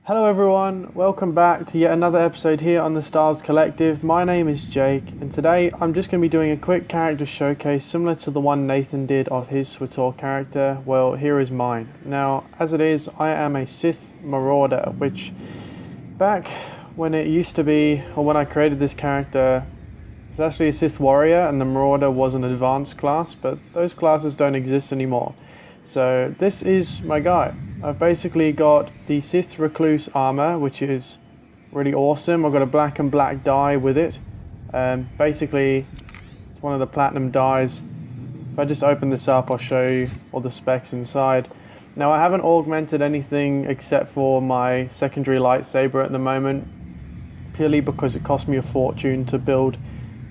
Hello everyone, welcome back to yet another episode here on the Stars Collective. My name is Jake, and today I'm just going to be doing a quick character showcase similar to the one Nathan did of his Swtor character. Well, here is mine. Now, as it is, I am a Sith Marauder, which back when it used to be, or when I created this character, it's actually a Sith Warrior, and the Marauder was an advanced class, but those classes don't exist anymore. So this is my guy. I've basically got the Sith Recluse armor, which is really awesome. I've got a black and black dye with it. Basically, it's one of the platinum dyes. If I just open this up, I'll show you all the specs inside. Now, I haven't augmented anything except for my secondary lightsaber at the moment, purely because it cost me a fortune to build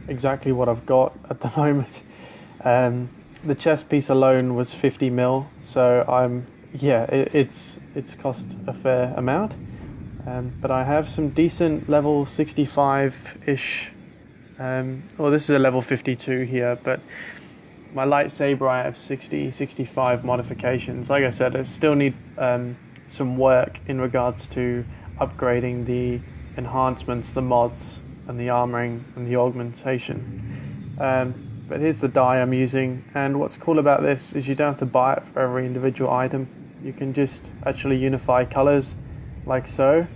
exactly what I've got at the moment. The chest piece alone was 50 mil, so it's cost a fair amount. But I have some decent level 65-ish, well, this is a level 52 here, but my lightsaber I have 65 modifications. Like I said, I still need some work in regards to upgrading the enhancements, the mods, and the armoring and the augmentation. But here's the dye I'm using, and what's cool about this is you don't have to buy it for every individual item. You can just actually unify colors like so,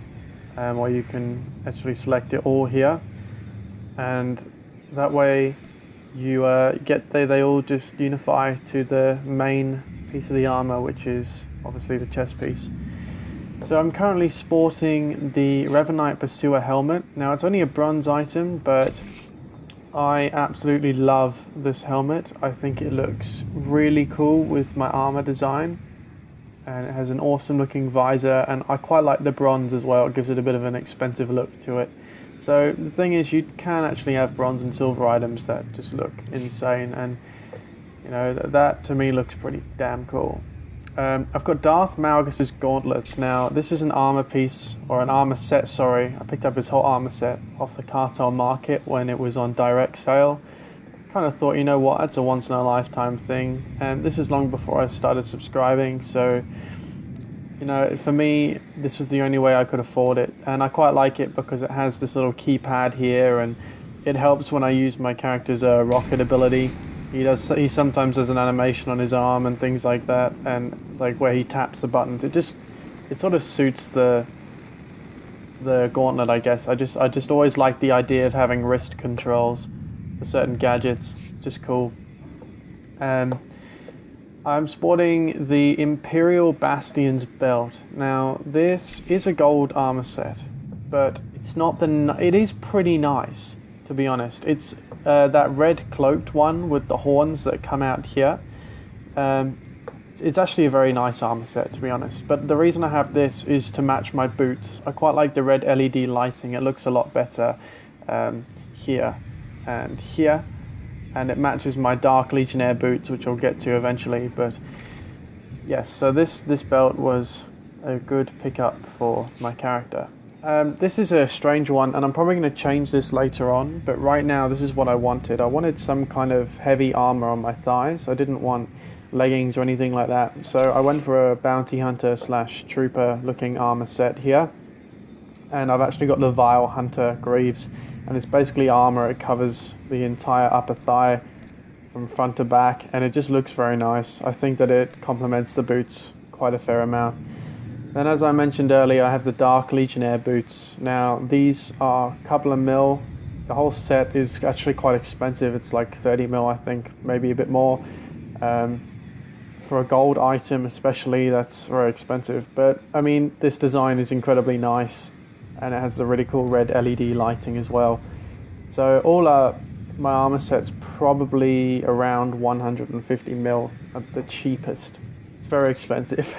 or you can actually select it all here, and that way you they all just unify to the main piece of the armor, which is obviously the chest piece. So I'm currently sporting the Revanite Pursuer helmet. Now, it's only a bronze item, but I absolutely love this helmet. I think it looks really cool with my armor design, and it has an awesome looking visor, and I quite like the bronze as well. It gives it a bit of an expensive look to it. So the thing is, you can actually have bronze and silver items that just look insane, and you know, that to me looks pretty damn cool. I've got Darth Malgus's Gauntlets. Now, this is an armor piece, or an armor set, sorry. I picked up his whole armor set off the cartel market when it was on direct sale. Kind of thought, you know what, that's a once in a lifetime thing. And this is long before I started subscribing, so, you know, for me, this was the only way I could afford it. And I quite like it because it has this little keypad here, and it helps when I use my character's rocket ability. He sometimes does an animation on his arm and things like that, and like where he taps the buttons. It sort of suits the gauntlet, I guess. I just always like the idea of having wrist controls for certain gadgets. Just cool. I'm sporting the Imperial Bastion's belt. Now, this is a gold armor set, but it's not it is pretty nice, to be honest. It's that red cloaked one with the horns that come out here. It's actually a very nice armor set, to be honest. But the reason I have this is to match my boots. I quite like the red LED lighting. It looks a lot better here and here. And it matches my dark Legionnaire boots, which I'll get to eventually. But yes, so this belt was a good pickup for my character. This is a strange one, and I'm probably going to change this later on, but right now this is what I wanted. I wanted some kind of heavy armor on my thighs. I didn't want leggings or anything like that, so I went for a bounty hunter / trooper looking armor set here, and I've actually got the Vile Hunter Greaves, and it's basically armor. It covers the entire upper thigh from front to back, and it just looks very nice. I think that it complements the boots quite a fair amount. Then, as I mentioned earlier, I have the Dark Legionnaire boots. Now, these are a couple of mil. The whole set is actually quite expensive. It's like 30 mil, I think, maybe a bit more. For a gold item especially, that's very expensive. But, I mean, this design is incredibly nice, and it has the really cool red LED lighting as well. So, all my armor set's probably around 150 mil at the cheapest. It's very expensive.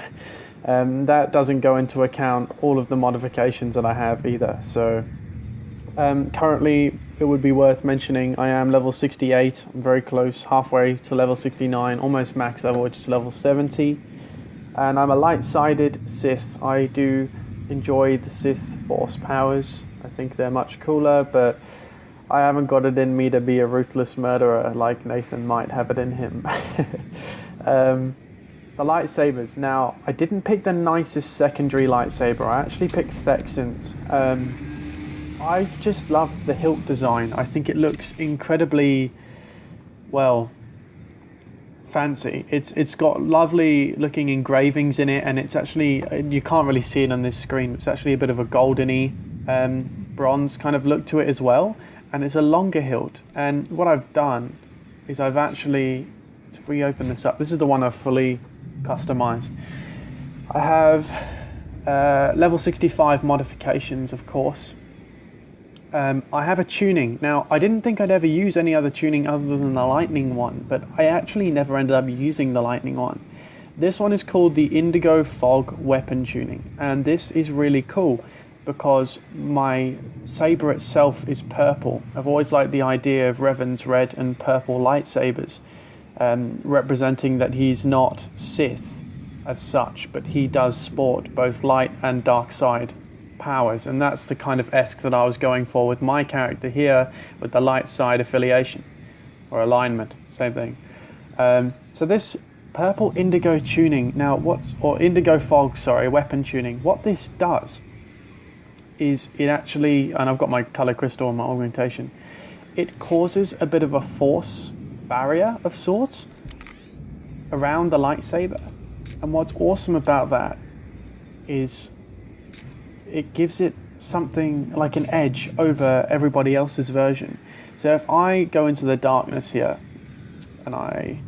That doesn't go into account all of the modifications that I have either. So currently, it would be worth mentioning I am level 68. I'm very close, halfway to level 69, almost max level, which is level 70. And I'm a light-sided Sith. I do enjoy the Sith Force powers. I think they're much cooler, but I haven't got it in me to be a ruthless murderer like Nathan might have it in him. the lightsabers. Now, I didn't pick the nicest secondary lightsaber. I actually picked Thexton's. I just love the hilt design. I think it looks incredibly, well, fancy. It's got lovely looking engravings in it, and it's actually, you can't really see it on this screen, it's actually a bit of a goldeny bronze kind of look to it as well, and it's a longer hilt. And what I've done is I've actually, let's reopen this up. This is the one I've fully customized. I have level 65 modifications, of course. I have a tuning. Now, I didn't think I'd ever use any other tuning other than the lightning one, but I actually never ended up using the lightning one. This one is called the Indigo Fog Weapon Tuning, and this is really cool because my saber itself is purple. I've always liked the idea of Revan's red and purple lightsabers, representing that he's not Sith as such, but he does sport both light and dark side powers, and that's the kind of esque that I was going for with my character here, with the light side affiliation or alignment, same thing. So this purple indigo tuning, now indigo fog, sorry, weapon tuning, what this does is it actually, and I've got my color crystal in my augmentation, it causes a bit of a force barrier of sorts around the lightsaber. And what's awesome about that is it gives it something like an edge over everybody else's version. So if I go into the darkness here and I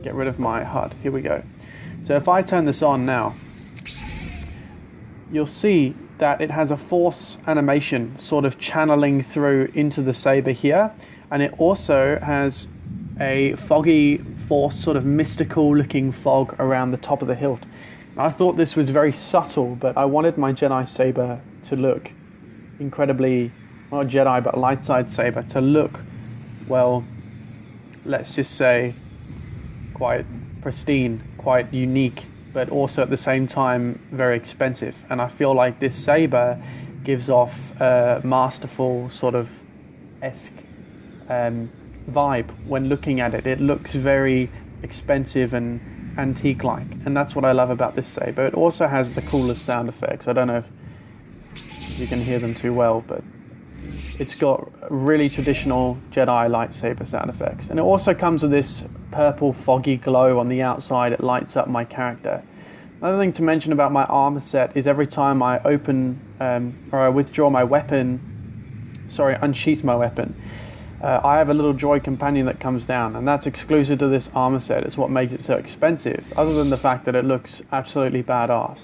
get rid of my HUD, here we go. So if I turn this on now, you'll see that it has a force animation sort of channeling through into the saber here, and it also has a foggy force, sort of mystical looking fog around the top of the hilt. I thought this was very subtle, but I wanted my Jedi saber to look incredibly, not Jedi, but light side saber to look, well, let's just say quite pristine, quite unique, but also at the same time very expensive. And I feel like this saber gives off a masterful sort of esque vibe when looking at it. It looks very expensive and antique-like, and that's what I love about this saber. It also has the coolest sound effects. I don't know if you can hear them too well, but it's got really traditional Jedi lightsaber sound effects. And it also comes with this purple foggy glow on the outside. It lights up my character. Another thing to mention about my armor set is every time I open or I withdraw my weapon, unsheath my weapon, I have a little droid companion that comes down, and that's exclusive to this armor set. It's what makes it so expensive, other than the fact that it looks absolutely badass.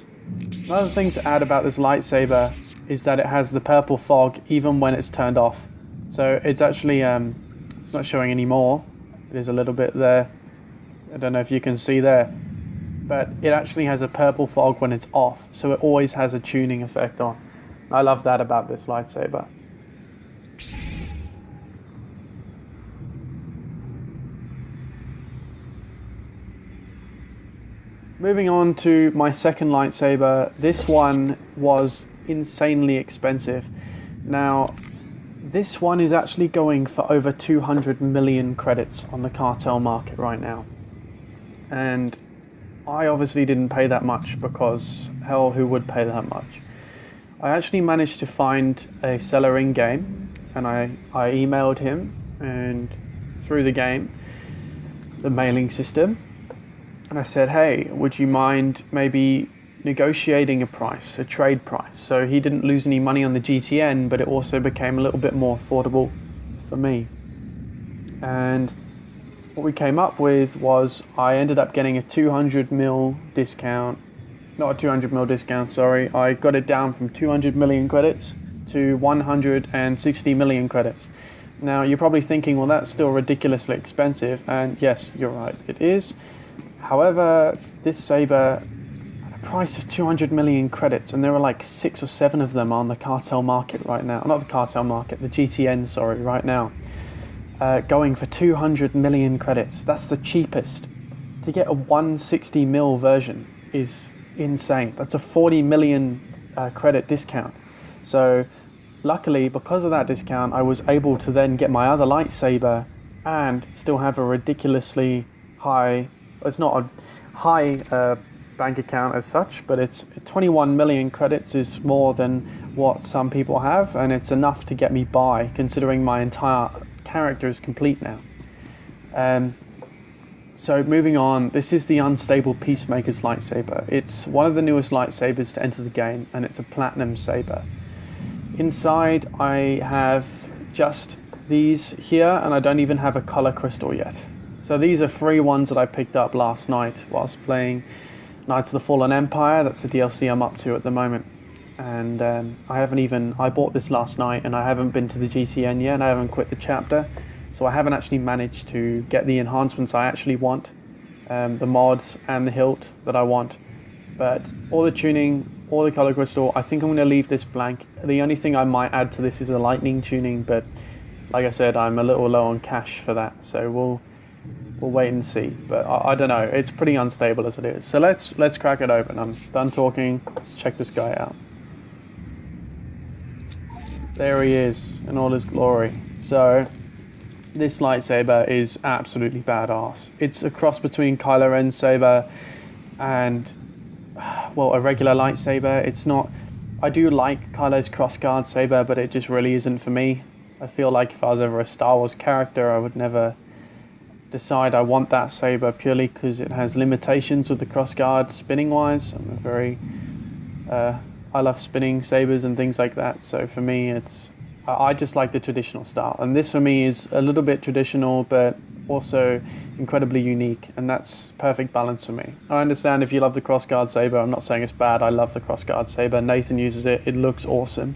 Another thing to add about this lightsaber is that it has the purple fog even when it's turned off. So it's actually, it's not showing anymore. It is a little bit there. I don't know if you can see there. But it actually has a purple fog when it's off, so it always has a tuning effect on. I love that about this lightsaber. Moving on to my second lightsaber, this one was insanely expensive. Now, this one is actually going for over 200 million credits on the cartel market right now. And I obviously didn't pay that much because, hell, who would pay that much? I actually managed to find a seller in-game, and I emailed him, and through the game, the mailing system, and I said, hey, would you mind maybe negotiating a price, a trade price? So he didn't lose any money on the GTN, but it also became a little bit more affordable for me. And what we came up with was I ended up getting a 200 mil discount. Not a 200 mil discount, sorry. I got it down from 200 million credits to 160 million credits. Now, you're probably thinking, well, that's still ridiculously expensive. And yes, you're right, it is. However, this saber had a price of 200 million credits, and there are like 6 or 7 of them on the cartel market right now. Not the cartel market, the GTN, sorry, right now. Going for 200 million credits. That's the cheapest. To get a 160 mil version is insane. That's a 40 million credit discount. So luckily, because of that discount, I was able to then get my other lightsaber and still have a ridiculously high, it's not a high bank account as such, but it's 21 million credits is more than what some people have, and it's enough to get me by, considering my entire character is complete now. So moving on, this is the unstable Peacemakers lightsaber. It's one of the newest lightsabers to enter the game, and it's a platinum saber. Inside I have just these here, and I don't even have a color crystal yet. So these are free ones that I picked up last night whilst playing Knights of the Fallen Empire. That's the DLC I'm up to at the moment. And I bought this last night, and I haven't been to the GCN yet, and I haven't quit the chapter. So I haven't actually managed to get the enhancements I actually want, the mods and the hilt that I want. But all the tuning, all the color crystal, I think I'm going to leave this blank. The only thing I might add to this is a lightning tuning, but like I said, I'm a little low on cash for that. So we'll wait and see. But I don't know, it's pretty unstable as it is. So let's crack it open. I'm done talking. Let's check this guy out. There he is in all his glory. So this lightsaber is absolutely badass. It's a cross between Kylo Ren's saber and, well, a regular lightsaber. It's not... I do like Kylo's crossguard saber, but it just really isn't for me. I feel like if I was ever a Star Wars character, I would never decide I want that saber purely because it has limitations with the crossguard spinning wise. I'm a very... I love spinning sabers and things like that. So for me, I just like the traditional style, and this for me is a little bit traditional but also incredibly unique, and that's perfect balance for me. I understand if you love the crossguard saber, I'm not saying it's bad. I love the crossguard saber. Nathan uses it. It looks awesome.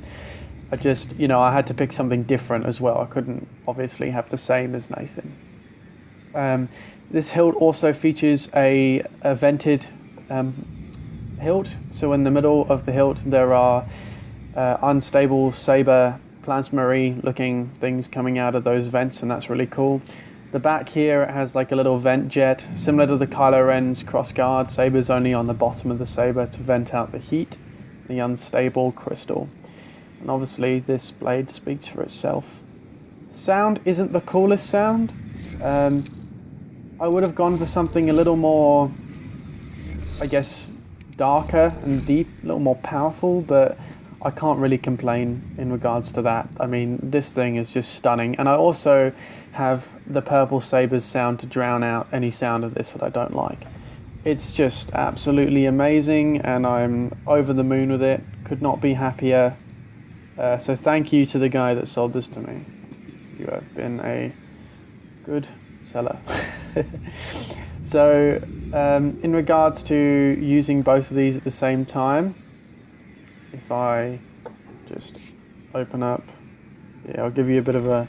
I just, I had to pick something different as well. I couldn't obviously have the same as Nathan. This hilt also features a vented hilt. So in the middle of the hilt there are unstable saber plasma-y looking things coming out of those vents, and that's really cool. The back here has like a little vent jet, similar to the Kylo Ren's crossguard sabers, only on the bottom of the saber to vent out the heat, the unstable crystal. And obviously this blade speaks for itself. Sound isn't the coolest sound. I would have gone for something a little more, I guess, darker and deep, a little more powerful, but I can't really complain in regards to that. I mean, this thing is just stunning. And I also have the purple sabers sound to drown out any sound of this that I don't like. It's just absolutely amazing, and I'm over the moon with it. Could not be happier. So thank you to the guy that sold this to me. You have been a good seller. So in regards to using both of these at the same time, if I just open up, I'll give you a bit of a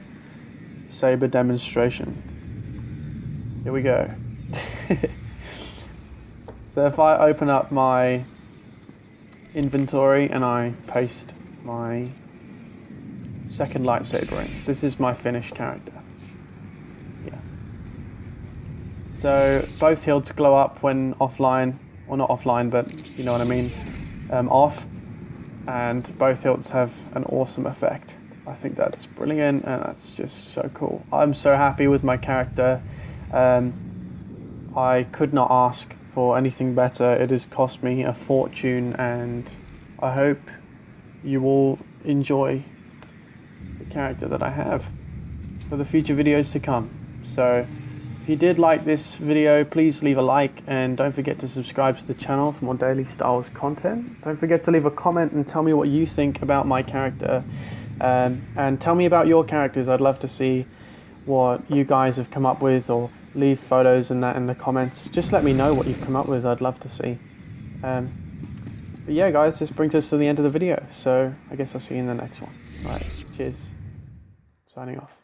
saber demonstration. Here we go. So if I open up my inventory and I paste my second lightsaber in, this is my finished character. Yeah. So both hilts glow up when offline, or not offline, but you know what I mean, off. And both hilts have an awesome effect. I think that's brilliant, and that's just so cool. I'm so happy with my character. I could not ask for anything better. It has cost me a fortune, and I hope you all enjoy the character that I have for the future videos to come. So if you did like this video, please leave a like, and don't forget to subscribe to the channel for more daily Star Wars content. Don't forget to leave a comment and tell me what you think about my character, and tell me about your characters. I'd love to see what you guys have come up with, or leave photos and that in the comments. Just let me know what you've come up with. I'd love to see. But yeah, guys, this brings us to the end of the video, so I guess I'll see you in the next one. All right, cheers. Signing off.